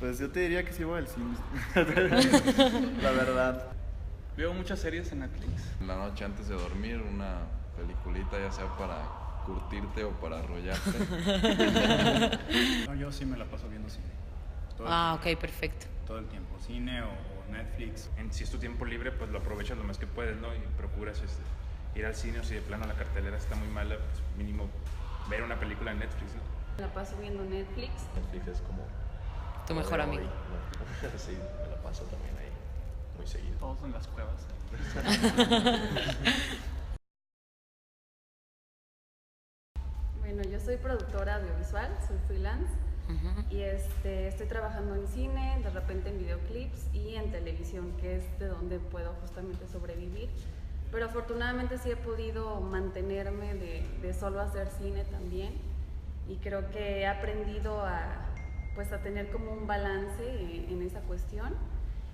Pues yo te diría que sí voy al cine. La verdad. Veo muchas series en Netflix. En la noche antes de dormir, una peliculita, ya sea para curtirte o para arrollarte. No, yo sí me la paso viendo cine. Todo el Ah, tiempo. ok, perfecto. Todo el tiempo, cine o Netflix. Si es tu tiempo libre, pues lo aprovechas lo más que puedes, ¿no? Y procuras ir al cine, o si de plano la cartelera está muy mala, pues mínimo ver una película en Netflix, ¿no? Me la paso viendo Netflix. Netflix es como Tu mejor de amigo. hoy, ¿no? Sí, me la paso también ahí muy seguido. Todos en las cuevas. Bueno, yo soy productora audiovisual, soy freelance y estoy trabajando en cine, de repente en videoclips y en televisión, que es de donde puedo justamente sobrevivir. Pero afortunadamente sí he podido mantenerme de solo hacer cine también, y creo que he aprendido pues a tener como un balance en esa cuestión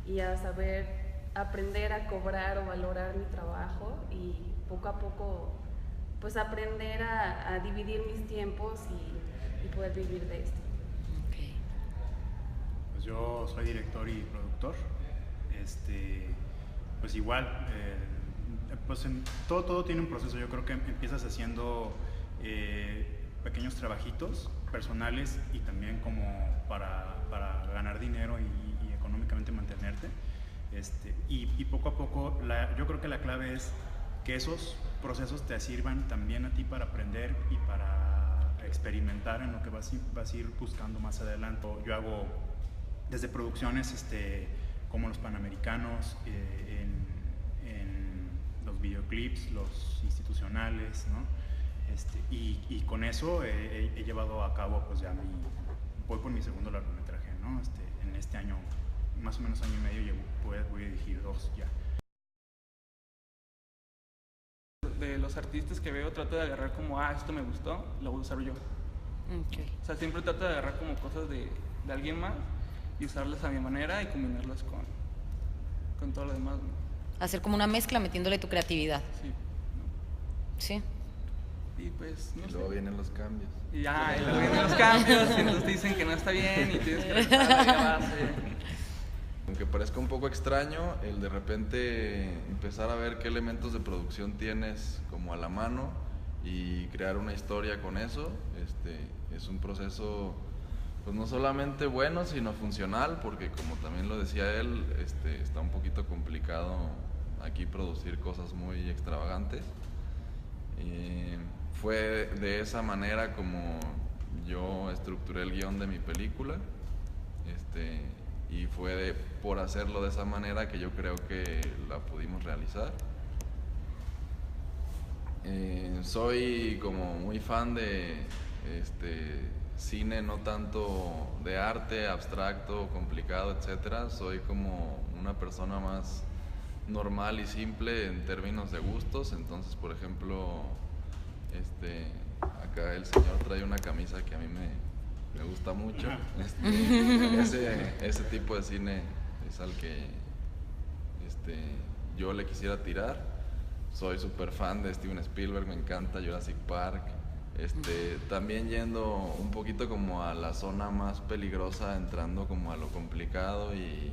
y a saber aprender a cobrar o valorar mi trabajo, y poco a poco pues aprender a dividir mis tiempos y poder vivir de esto. Ok. Pues yo soy director y productor. Pues igual, pues todo tiene un proceso. Yo creo que empiezas haciendo pequeños trabajitos personales y también como para ganar dinero y económicamente mantenerte. Y poco a poco, yo creo que la clave es que esos procesos te sirvan también a ti para aprender y para experimentar en lo que vas a ir buscando más adelante. Yo hago desde producciones como los Panamericanos, en los videoclips, los institucionales, ¿no? Y con eso he llevado a cabo, pues ya voy por mi segundo largometraje, ¿no? En este año, más o menos año y medio, voy a dirigir 2 ya. De los artistas que veo, trato de agarrar como, esto me gustó, lo voy a usar yo. Ok. O sea, siempre trato de agarrar como cosas de alguien más y usarlas a mi manera y combinarlas con todo lo demás, ¿no? Hacer como una mezcla metiéndole tu creatividad. Sí. Sí. Y pues, no Y sé. luego vienen los cambios. Y luego vienen los cambios, y entonces te dicen que no está bien y tienes que regresar a la base. Aunque parezca un poco extraño, el de repente empezar a ver qué elementos de producción tienes como a la mano y crear una historia con eso, es un proceso pues no solamente bueno, sino funcional, porque como también lo decía él, está un poquito complicado aquí producir cosas muy extravagantes. Fue de esa manera como yo estructuré el guión de mi película, y fue por hacerlo de esa manera que yo creo que la pudimos realizar. Soy como muy fan de cine, no tanto de arte abstracto, complicado, etcétera. Soy como una persona más normal y simple en términos de gustos. Entonces, por ejemplo, acá el señor trae una camisa que a mí me gusta mucho. Ese tipo de cine es al que yo le quisiera tirar. Soy súper fan de Steven Spielberg, me encanta Jurassic Park. También yendo un poquito como a la zona más peligrosa, entrando como a lo complicado y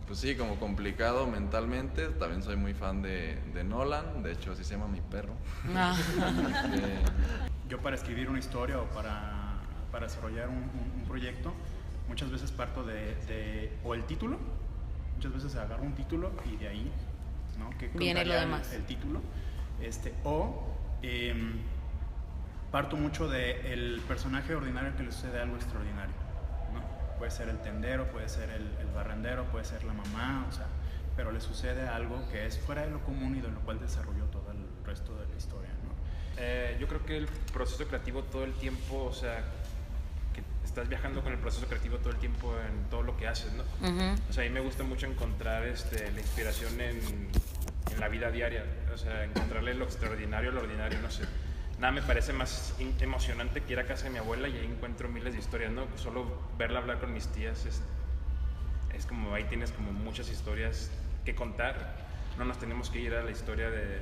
pues sí, como complicado mentalmente. También soy muy fan de Nolan, de hecho así se llama mi perro. Ah. Yo para escribir una historia o para desarrollar un proyecto, muchas veces parto o el título, muchas veces agarro un título y de ahí, ¿no? Que viene lo demás. el título, parto mucho del personaje ordinario que le sucede algo extraordinario, ¿no? Puede ser el tendero, puede ser el barrendero, puede ser la mamá, o sea, pero le sucede algo que es fuera de lo común y de lo cual desarrolló todo el resto de la historia, ¿no? Yo creo que el proceso creativo todo el tiempo, o sea, que estás viajando con el proceso creativo todo el tiempo en todo lo que haces, ¿no? O sea, a mí me gusta mucho encontrar la inspiración en la vida diaria, o sea, encontrarle lo extraordinario a lo ordinario, no sé. Nada me parece más emocionante que ir a casa de mi abuela y ahí encuentro miles de historias, ¿no? Solo verla hablar con mis tías es como, ahí tienes como muchas historias que contar. No nos tenemos que ir a la historia de,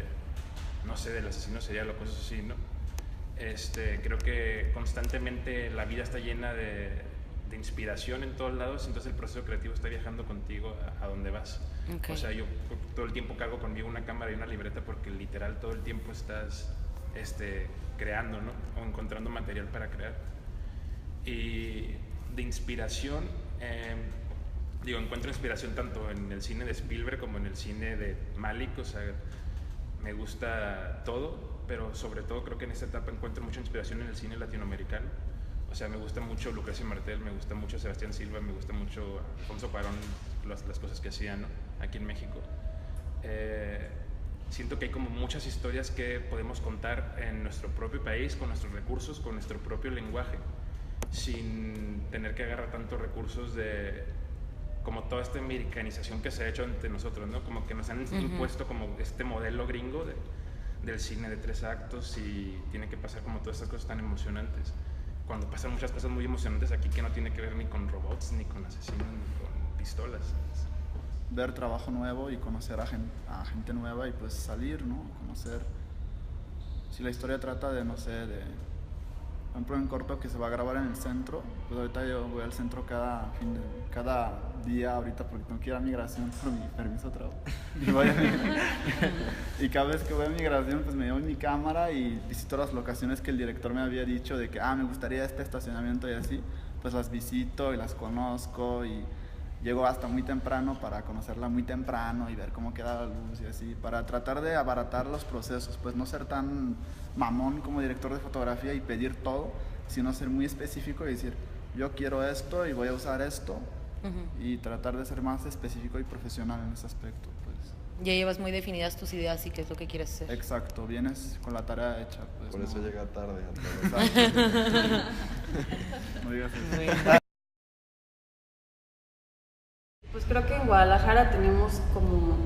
no sé, del asesino serial o cosas así, ¿no? Creo que constantemente la vida está llena de inspiración en todos lados, entonces el proceso creativo está viajando contigo a donde vas. Okay. O sea, yo todo el tiempo cargo conmigo una cámara y una libreta porque literal todo el tiempo estás creando, ¿no? O encontrando material para crear. Y de inspiración, encuentro inspiración tanto en el cine de Spielberg como en el cine de Malick, o sea, me gusta todo, pero sobre todo creo que en esta etapa encuentro mucha inspiración en el cine latinoamericano. O sea, me gusta mucho Lucrecia Martel, me gusta mucho Sebastián Silva, me gusta mucho Alfonso Cuarón, las cosas que hacían, ¿no? Aquí en México. Siento que hay como muchas historias que podemos contar en nuestro propio país, con nuestros recursos, con nuestro propio lenguaje, sin tener que agarrar tantos recursos de como toda esta americanización que se ha hecho entre nosotros, ¿no? Como que nos han impuesto como este modelo gringo del cine de 3 actos y tiene que pasar como todas estas cosas tan emocionantes. Cuando pasan muchas cosas muy emocionantes aquí que no tiene que ver ni con robots, ni con asesinos, ni con pistolas. Ver trabajo nuevo y conocer a gente nueva y pues salir, ¿no? Conocer. Si la historia trata de, no sé, por ejemplo, en corto que se va a grabar en el centro, pues ahorita yo voy al centro cada día ahorita porque tengo que ir a migración por mi permiso de trabajo. Y cada vez que voy a migración pues me llevo mi cámara y visito las locaciones que el director me había dicho de que me gustaría este estacionamiento y así, pues las visito y las conozco y llego hasta muy temprano para conocerla muy temprano y ver cómo queda la luz y así, para tratar de abaratar los procesos, pues no ser tan mamón como director de fotografía y pedir todo, sino ser muy específico y decir, yo quiero esto y voy a usar esto, y tratar de ser más específico y profesional en ese aspecto, pues. Ya llevas muy definidas tus ideas y qué es lo que quieres hacer. Exacto, vienes con la tarea hecha, pues. Por eso llega tarde a todo. Exacto. No digas eso. Pues creo que en Guadalajara tenemos como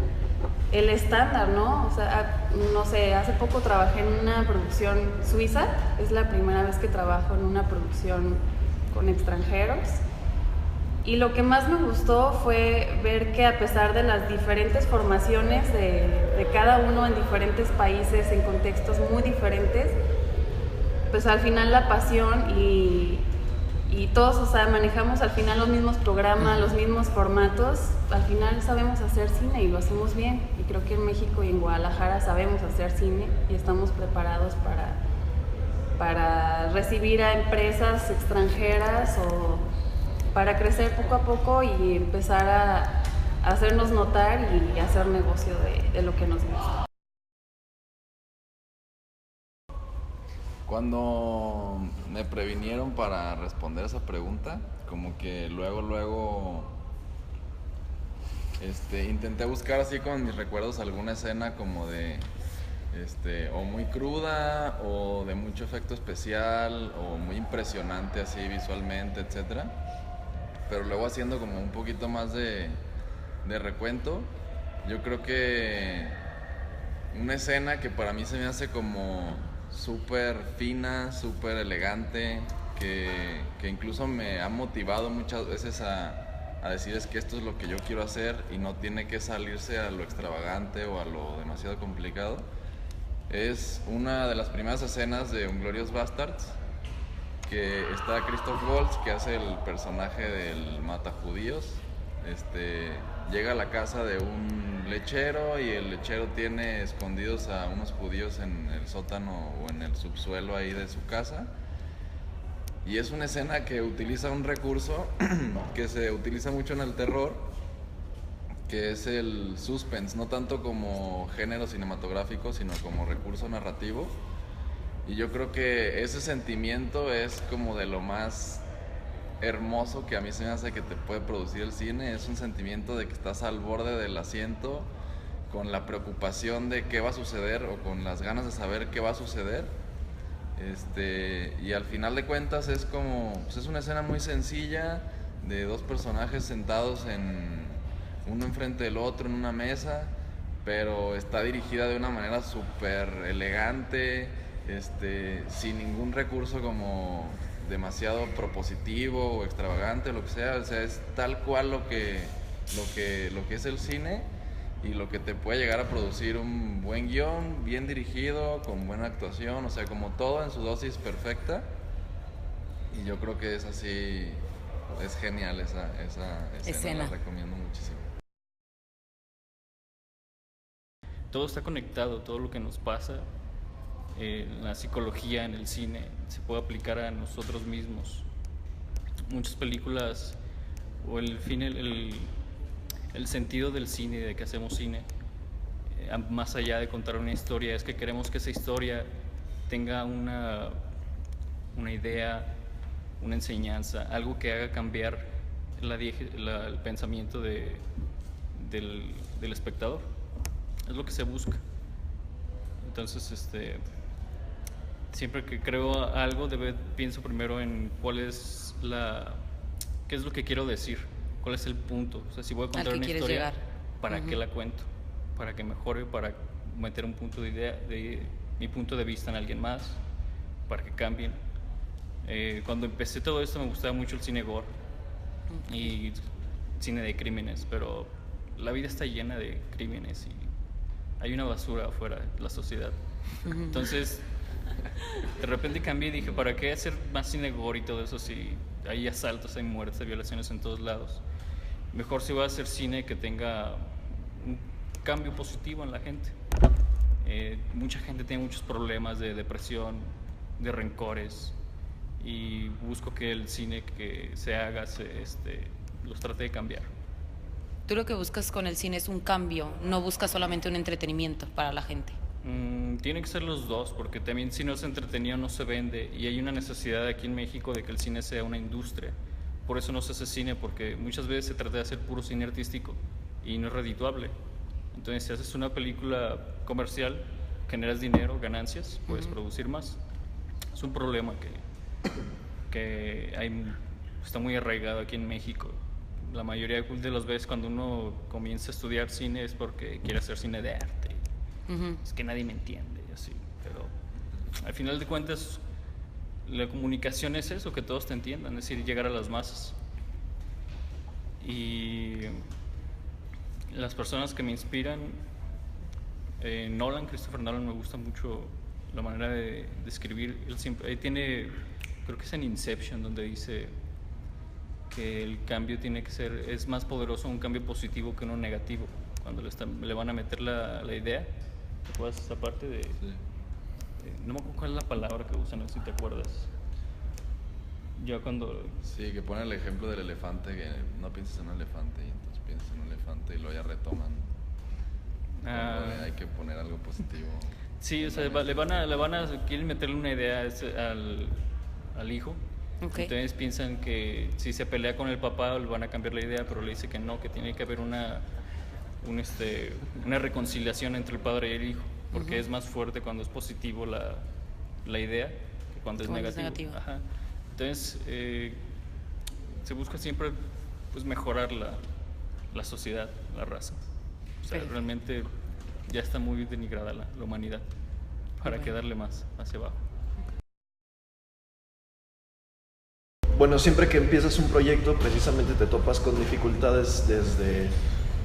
el estándar, ¿no? O sea, no sé, hace poco trabajé en una producción suiza, es la primera vez que trabajo en una producción con extranjeros. Y lo que más me gustó fue ver que a pesar de las diferentes formaciones de cada uno en diferentes países, en contextos muy diferentes, pues al final la pasión y todos, o sea, manejamos al final los mismos programas, los mismos formatos, al final sabemos hacer cine y lo hacemos bien. Y creo que en México y en Guadalajara sabemos hacer cine y estamos preparados para recibir a empresas extranjeras o para crecer poco a poco y empezar a hacernos notar y hacer negocio de lo que nos gusta. Cuando me previnieron para responder esa pregunta, como que luego intenté buscar así con mis recuerdos alguna escena como de o muy cruda o de mucho efecto especial o muy impresionante así visualmente, etcétera. Pero luego haciendo como un poquito más de recuento, yo creo que una escena que para mí se me hace como súper fina, súper elegante, que incluso me ha motivado muchas veces a decir es que esto es lo que yo quiero hacer y no tiene que salirse a lo extravagante o a lo demasiado complicado. Es una de las primeras escenas de Inglourious Basterds, que está Christoph Waltz, que hace el personaje del matajudíos. Llega a la casa de un lechero y el lechero tiene escondidos a unos judíos en el sótano o en el subsuelo ahí de su casa. Y es una escena que utiliza un recurso que se utiliza mucho en el terror, que es el suspense, no tanto como género cinematográfico, sino como recurso narrativo. Y yo creo que ese sentimiento es como de lo más hermoso que a mí se me hace que te puede producir el cine. Es un sentimiento de que estás al borde del asiento con la preocupación de qué va a suceder o con las ganas de saber qué va a suceder. Y al final de cuentas es como, pues es una escena muy sencilla de dos personajes sentados uno enfrente del otro en una mesa, pero está dirigida de una manera súper elegante, sin ningún recurso como demasiado propositivo o extravagante o lo que sea. O sea, es tal cual lo que es el cine, y lo que te puede llegar a producir un buen guión, bien dirigido, con buena actuación, o sea, como todo en su dosis perfecta. Y yo creo que es así, es genial esa escena, la recomiendo muchísimo. Todo está conectado, todo lo que nos pasa, la psicología en el cine se puede aplicar a nosotros mismos. Muchas películas, o el sentido del cine, de que hacemos cine, más allá de contar una historia, es que queremos que esa historia tenga una idea, una enseñanza, algo que haga cambiar el pensamiento del espectador. Es lo que se busca. Entonces, siempre que creo algo, pienso primero en qué es lo que quiero decir, cuál es el punto. O sea, si voy a contar una historia, ¿para qué la cuento? Para que mejore, para meter un punto de mi punto de vista en alguien más, para que cambien. Cuando empecé todo esto me gustaba mucho el cine gore y cine de crímenes, pero la vida está llena de crímenes y hay una basura afuera de la sociedad. Entonces, de repente cambié y dije, ¿para qué hacer más cine gore y todo eso si hay asaltos, hay muertes, hay violaciones en todos lados? Mejor si voy a hacer cine que tenga un cambio positivo en la gente. Mucha gente tiene muchos problemas de depresión, de rencores, y busco que el cine que se haga los trate de cambiar. Tú lo que buscas con el cine es un cambio, no buscas solamente un entretenimiento para la gente. Tiene que ser los dos, porque también si no es entretenido no se vende, y hay una necesidad aquí en México de que el cine sea una industria. Por eso no se hace cine, porque muchas veces se trata de hacer puro cine artístico y no es redituable. Entonces, si haces una película comercial, generas dinero, ganancias, puedes producir más. Es un problema que está muy arraigado aquí en México. La mayoría de las veces cuando uno comienza a estudiar cine es porque quiere hacer cine de arte. Es que nadie me entiende, así. Pero al final de cuentas, la comunicación es eso, que todos te entiendan, es decir, llegar a las masas. Y las personas que me inspiran, Christopher Nolan, me gusta mucho la manera de escribir. Él siempre, ahí tiene, creo que es en Inception, donde dice que el cambio es más poderoso un cambio positivo que uno negativo. Cuando le van a meter la idea, ¿te acuerdas esa parte de...? Sí. No me acuerdo cuál es la palabra que usan, no sé si te acuerdas. Yo cuando... Sí, que ponen el ejemplo del elefante, que no pienses en un elefante, y entonces piensas en un elefante y luego ya retoman. Hay que poner algo positivo. Sí, o sea, quieren meterle una idea al hijo. Okay. Entonces piensan que si se pelea con el papá le van a cambiar la idea, pero le dice que no, que tiene que haber una reconciliación entre el padre y el hijo, porque es más fuerte cuando es positivo la idea que cuando es negativo. Ajá. Entonces se busca siempre mejorar la sociedad, la raza. O sea, realmente ya está muy denigrada la humanidad. ¿Para qué darle más hacia abajo? Bueno, siempre que empiezas un proyecto, precisamente te topas con dificultades desde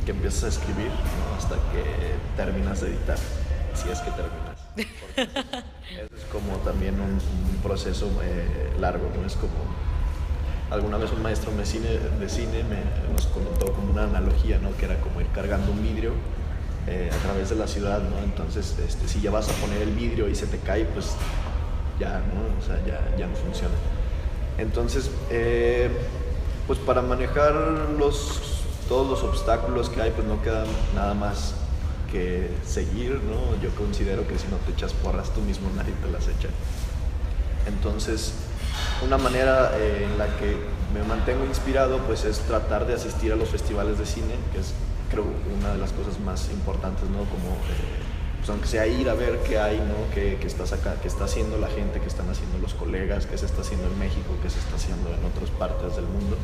que empiezas a escribir, ¿no? Hasta que terminas de editar, si es que terminas. Porque es como también un proceso largo, ¿no? Es como, alguna vez un maestro de cine nos comentó como una analogía, ¿no? Que era como ir cargando un vidrio a través de la ciudad, ¿no? Entonces, si ya vas a poner el vidrio y se te cae, pues ya, ¿no? O sea, ya no funciona. Entonces, pues para manejar todos los obstáculos que hay, pues no queda nada más que seguir, ¿no? Yo considero que si no te echas porras tú mismo, nadie te las echa. Entonces, una manera en la que me mantengo inspirado, pues es tratar de asistir a los festivales de cine, que es, creo, una de las cosas más importantes, ¿no? Como, pues aunque sea ir a ver qué hay, ¿no? Qué estás acá, qué está haciendo la gente, qué están haciendo los colegas, qué se está haciendo en México, qué se está haciendo en otras partes del mundo.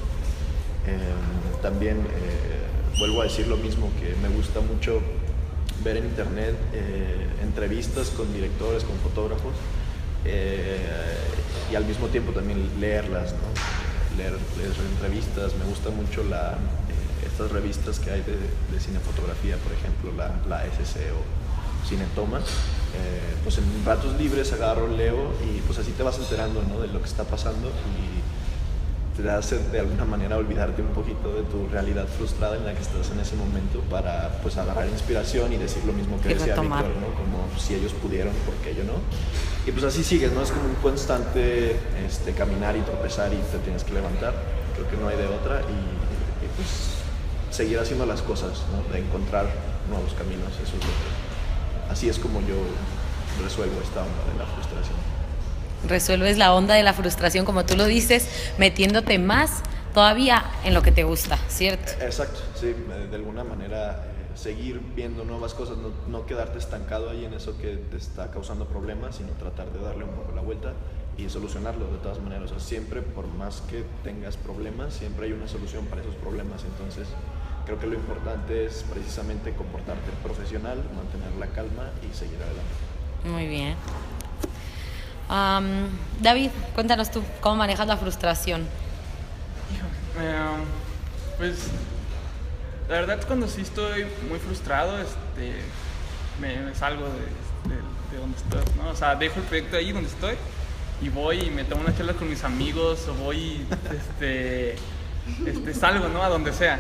También vuelvo a decir lo mismo, que me gusta mucho ver en internet entrevistas con directores, con fotógrafos, y al mismo tiempo también leerlas, ¿no? Leer entrevistas. Me gusta mucho estas revistas que hay de cinefotografía, por ejemplo, la SC o Cinetoma. Pues en ratos libres agarro, leo y pues así te vas enterando, ¿no?, de lo que está pasando y te hace de alguna manera olvidarte un poquito de tu realidad frustrada en la que estás en ese momento para pues agarrar inspiración y decir lo mismo que decía Víctor, ¿no?, como si ellos pudieron, ¿por qué yo no? Y pues así sigues, ¿no? Es como un constante caminar y tropezar y te tienes que levantar, creo que no hay de otra y pues seguir haciendo las cosas, ¿no?, de encontrar nuevos caminos, eso es lo que, así es como yo resuelvo esta onda de la frustración. Resuelves la onda de la frustración, como tú lo dices, metiéndote más todavía en lo que te gusta, ¿cierto? Exacto, sí, de alguna manera seguir viendo nuevas cosas, no quedarte estancado ahí en eso que te está causando problemas, sino tratar de darle un poco la vuelta y solucionarlo de todas maneras. O sea, siempre, por más que tengas problemas, siempre hay una solución para esos problemas. Entonces, creo que lo importante es precisamente comportarte profesional, mantener la calma y seguir adelante. Muy bien. David, cuéntanos tú, ¿cómo manejas la frustración? Pues la verdad es cuando sí estoy muy frustrado, me salgo de donde estoy, ¿no? O sea, dejo el proyecto ahí donde estoy y voy y me tomo una charla con mis amigos o voy, salgo, ¿no?, a donde sea.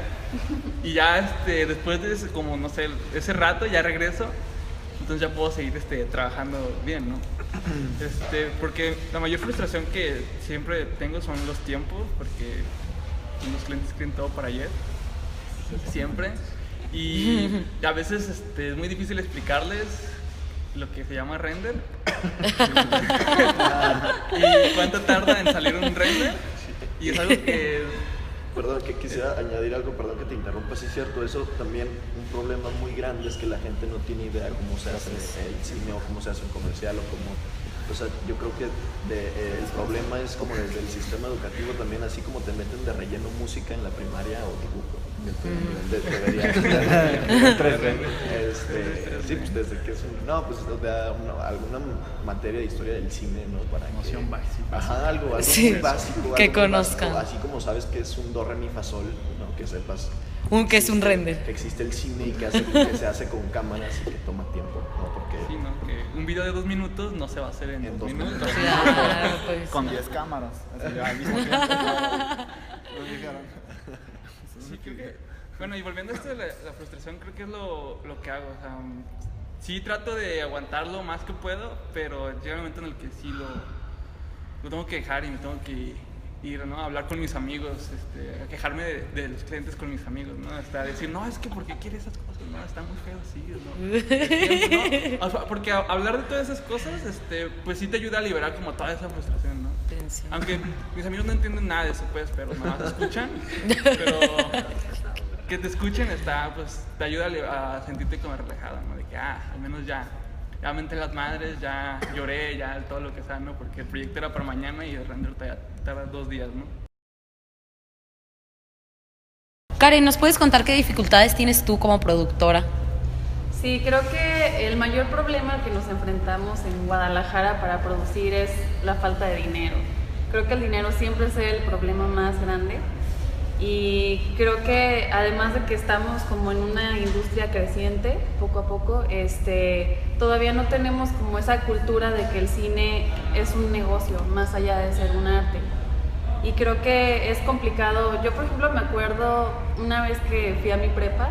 Y ya después de ese, como no sé, ese rato ya regreso, entonces ya puedo seguir trabajando bien, ¿no? Porque la mayor frustración que siempre tengo son los tiempos, porque los clientes quieren todo para ayer, siempre, y a veces es muy difícil explicarles lo que se llama render y cuánto tarda en salir un render, y es algo que... Perdón, que quisiera añadir algo, perdón que te interrumpa, sí es cierto, eso también un problema muy grande es que la gente no tiene idea cómo se hace el cine o cómo se hace un comercial o cómo... O sea, yo creo que el problema es como desde el sistema educativo también, así como te meten de relleno música en la primaria o dibujo. Sí, pues desde que es alguna materia de historia del cine, ¿no? Para noción básica. Ajá, algo sí, muy básico. Que algo conozcan. Básico, así como sabes que es un do, re, mi, fa, sol, ¿no? Que sepas que es un render. que existe el cine y que se hace con cámaras y que toma tiempo, ¿no? Porque sí, ¿no? Que un video de 2 minutos no se va a hacer en 2 minutos. Claro, pues. Con 10 cámaras. Así, al mismo tiempo. Lo dijeron. Sí, creo que, bueno, y volviendo a esto de la frustración, creo que es lo que hago. O sea, sí trato de aguantar lo más que puedo, pero llega un momento en el que sí lo tengo que dejar y me tengo que ir, ¿no? A hablar con mis amigos, a quejarme de los clientes con mis amigos, ¿no? Hasta decir, no, es que ¿por qué quiere esas cosas? No, está muy feo así, ¿no? O sea, porque hablar de todas esas cosas, pues sí te ayuda a liberar como toda esa frustración, ¿no? Aunque mis amigos no entienden nada de eso, pues, pero nada más escuchan, pero que te escuchen pues te ayuda a sentirte como relajado, ¿no? De que, al menos ya menté las madres, ya lloré, ya todo lo que sea, ¿no? Porque el proyecto era para mañana y el render tarda 2 días, ¿no? Karen, ¿nos puedes contar qué dificultades tienes tú como productora? Sí, creo que el mayor problema que nos enfrentamos en Guadalajara para producir es la falta de dinero. Creo que el dinero siempre es el problema más grande. Y creo que además de que estamos como en una industria creciente, poco a poco, todavía no tenemos como esa cultura de que el cine es un negocio, más allá de ser un arte. Y creo que es complicado. Yo, por ejemplo, me acuerdo una vez que fui a mi prepa,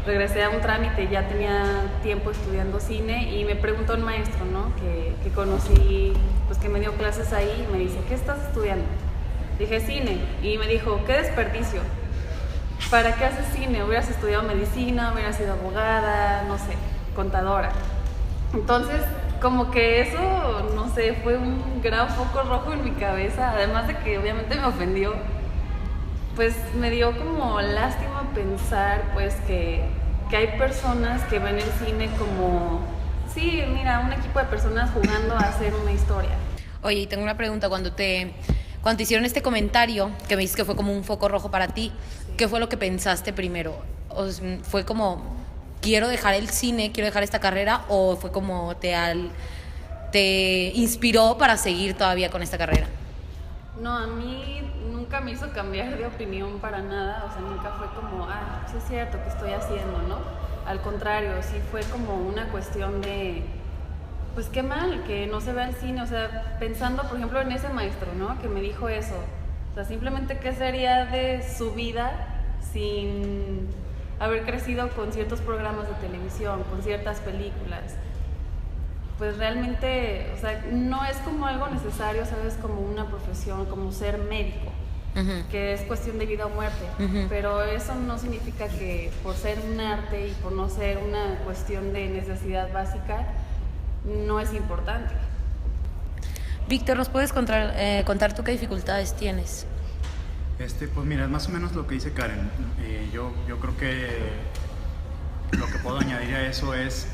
regresé a un trámite, ya tenía tiempo estudiando cine y me preguntó un maestro, ¿no? que conocí, pues que me dio clases ahí y me dice, ¿qué estás estudiando? Dije, cine. Y me dijo, qué desperdicio. ¿Para qué haces cine? Hubieras estudiado medicina, hubieras sido abogada, no sé, contadora. Entonces, como que eso, no sé, fue un gran foco rojo en mi cabeza. Además de que obviamente me ofendió, pues me dio como lástima pensar, pues, que hay personas que ven el cine como, sí, mira, un equipo de personas jugando a hacer una historia. Oye, y tengo una pregunta. Cuando te hicieron este comentario, que me dices que fue como un foco rojo para ti, ¿qué fue lo que pensaste primero? ¿Fue como, quiero dejar el cine, quiero dejar esta carrera? ¿O fue como te inspiró para seguir todavía con esta carrera? No, a mí nunca nunca me hizo cambiar de opinión para nada, o sea, nunca fue como, sí es cierto que estoy haciendo, ¿no? Al contrario, sí fue como una cuestión de, pues qué mal, que no se vea el cine, o sea, pensando, por ejemplo, en ese maestro, ¿no? Que me dijo eso, o sea, simplemente qué sería de su vida sin haber crecido con ciertos programas de televisión, con ciertas películas. Pues realmente, o sea, no es como algo necesario, ¿sabes? Como una profesión, como ser médico, que es cuestión de vida o muerte. Pero eso no significa que por ser un arte y por no ser una cuestión de necesidad básica, no es importante. Víctor, ¿nos puedes contar tú qué dificultades tienes? Pues mira, es más o menos lo que dice Karen. Yo creo que lo que puedo añadir a eso es,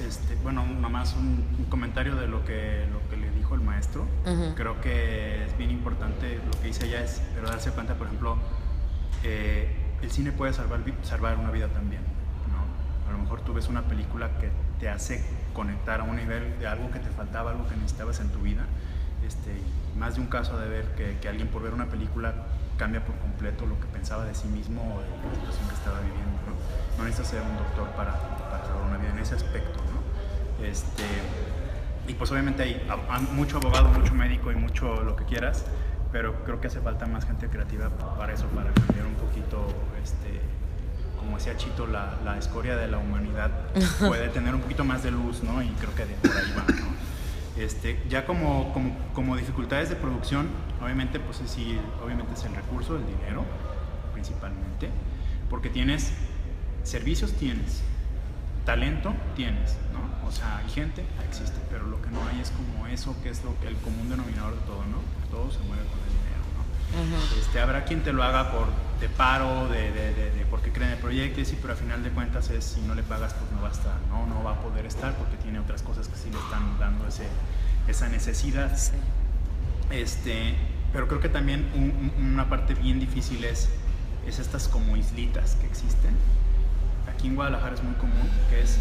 bueno, nomás un comentario de lo que le dijo el maestro. Creo que es bien importante lo que dice ella, pero darse cuenta, por ejemplo, el cine puede salvar una vida también, ¿no? A lo mejor tú ves una película que te hace conectar a un nivel de algo que te faltaba, algo que necesitabas en tu vida. Más de un caso de ver que alguien por ver una película cambia por completo lo que pensaba de sí mismo o de la situación que estaba viviendo, ¿no? No necesitas ser un doctor para salvar una vida en ese aspecto, ¿no? Y pues obviamente hay mucho abogado, mucho médico y mucho lo que quieras, pero creo que hace falta más gente creativa para eso, para cambiar un poquito, como decía Chito, la escoria de la humanidad puede tener un poquito más de luz, ¿no? Y creo que por ahí va, ¿no? Ya como dificultades de producción, obviamente, pues obviamente es el recurso, el dinero, principalmente, porque tienes servicios, tienes talento, tienes, ¿no? O sea, hay gente, existe, pero lo que no hay es como eso, que es el común denominador de todo, ¿no? Todo se mueve con el dinero, ¿no? Habrá quien te lo haga de paro, porque cree en el proyecto, y sí, pero al final de cuentas si no le pagas, pues no va a estar, no va a poder estar, porque tiene otras cosas que sí le están dando esa necesidad. Sí. Pero creo que también una parte bien difícil es estas como islitas que existen. Aquí en Guadalajara es muy común, que es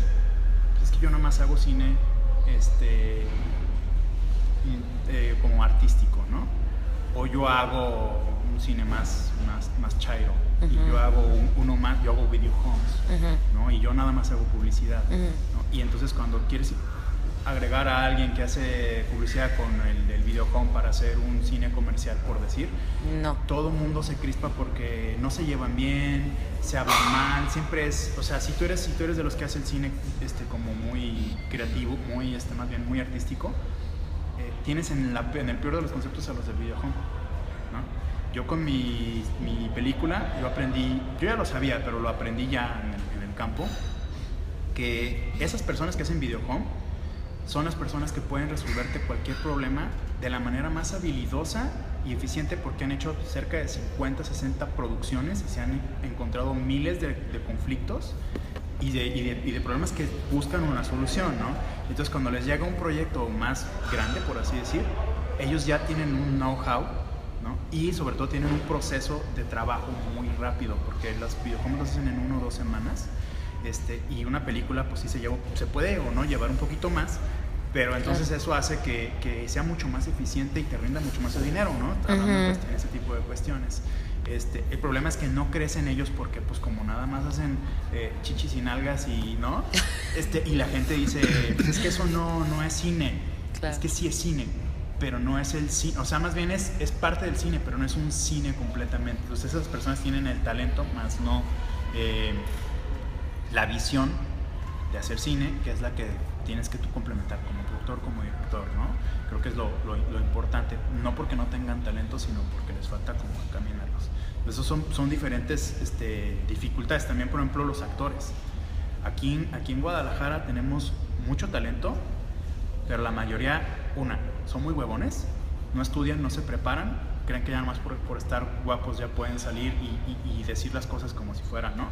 que yo nada más hago cine como artístico, ¿no? O yo hago un cine más chairo, y yo hago yo hago video homes, ¿no? Y yo nada más hago publicidad, ¿no? Y entonces cuando quieres agregar a alguien que hace publicidad con el video home para hacer un cine comercial, por decir, no, todo el mundo se crispa porque no se llevan bien, se hablan mal, siempre es, o sea, si tú eres de los que hace el cine como muy creativo, muy más bien muy artístico, tienes en el peor de los conceptos a los del video home, ¿no? Yo con mi película, yo ya lo sabía, pero lo aprendí ya en el campo, que esas personas que hacen video home son las personas que pueden resolverte cualquier problema de la manera más habilidosa y eficiente, porque han hecho cerca de 50, 60 producciones y se han encontrado miles de conflictos y de problemas que buscan una solución, ¿no? Entonces cuando les llega un proyecto más grande, por así decir, ellos ya tienen un know-how, ¿no? Y sobre todo tienen un proceso de trabajo muy rápido, porque los videojuegos los hacen en 1 o 2 semanas, y una película pues sí se puede o no llevar un poquito más, pero entonces eso hace que sea mucho más eficiente y te rinda mucho más el dinero, ¿no? Hablando en ese tipo de cuestiones. El problema es que no crecen ellos porque pues como nada más hacen chichis y nalgas y ¿no? Y la gente dice, pues es que eso no es cine. Claro. Es que sí es cine, pero no es el cine, o sea, más bien es parte del cine, pero no es un cine completamente. Entonces esas personas tienen el talento, más no la visión de hacer cine, que es la que tienes que tú complementar como productor, como director, ¿no? Creo que es lo importante, no porque no tengan talento, sino porque les falta como encaminarlos. Esos son diferentes dificultades. También, por ejemplo, los actores. Aquí en Guadalajara tenemos mucho talento, pero la mayoría, son muy huevones, no estudian, no se preparan, creen que ya nomás por estar guapos ya pueden salir y decir las cosas como si fueran, ¿no?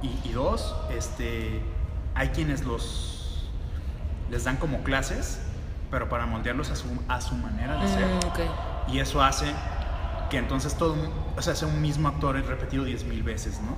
Y 2, hay quienes les dan como clases, pero para moldearlos a su manera de ser. Okay. Y eso hace que entonces sea un mismo actor repetido 10,000 veces, ¿no?